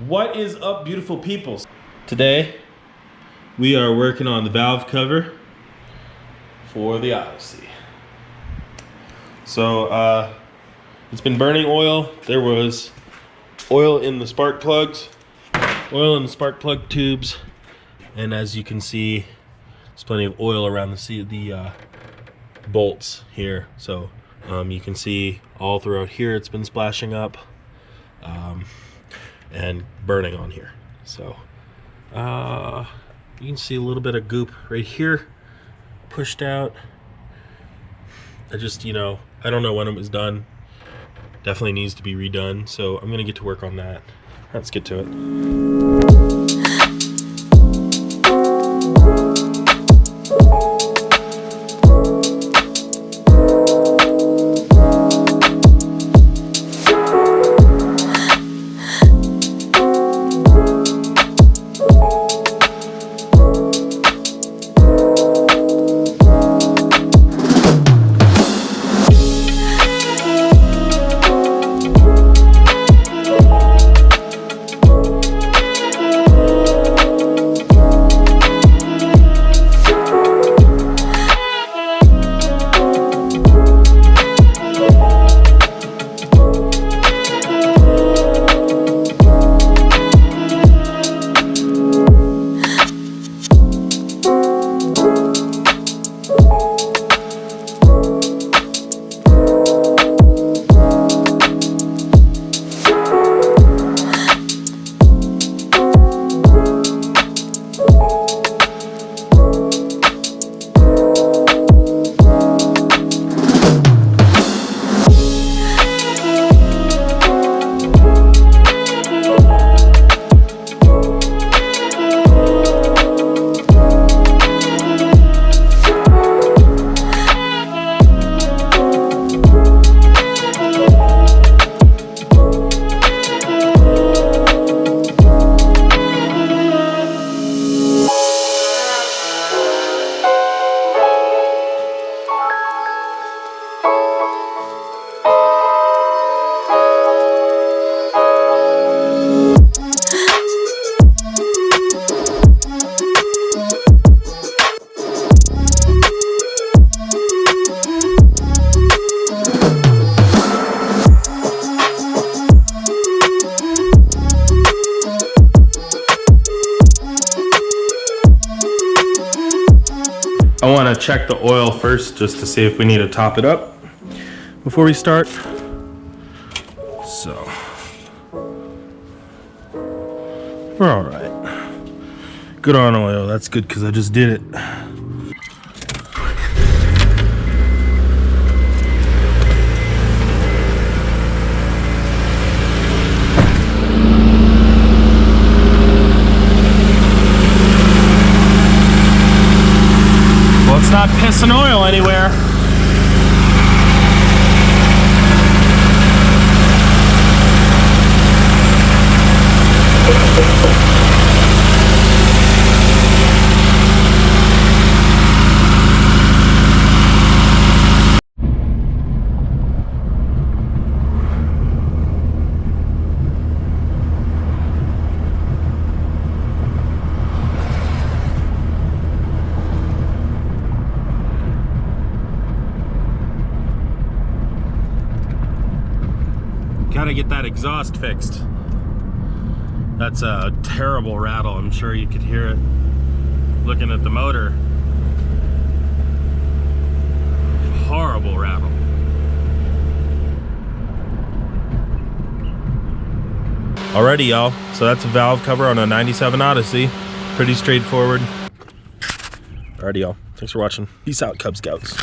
What is up, beautiful people? Today we are working on the valve cover for the Odyssey. So it's been burning oil. There was oil in the spark plugs, oil in the spark plug tubes, and as you can see, there's plenty of oil around the bolts here. So you can see all throughout here it's been splashing up and burning on here. So you can see a little bit of goop right here pushed out. I just, I don't know when it was done. Definitely needs to be redone, so I'm gonna get to work on that. Let's get to it. I want to check the oil first just to see if we need to top it up before we start. So we're all right. Good on oil. That's good because I just did it. It's not pissing oil anywhere. Gotta get that exhaust fixed. That's a terrible rattle. I'm sure you could hear it looking at the motor. Horrible rattle. Alrighty, y'all. So that's a valve cover on a 97 Odyssey. Pretty straightforward. Alrighty, y'all. Thanks for watching. Peace out, Cub Scouts.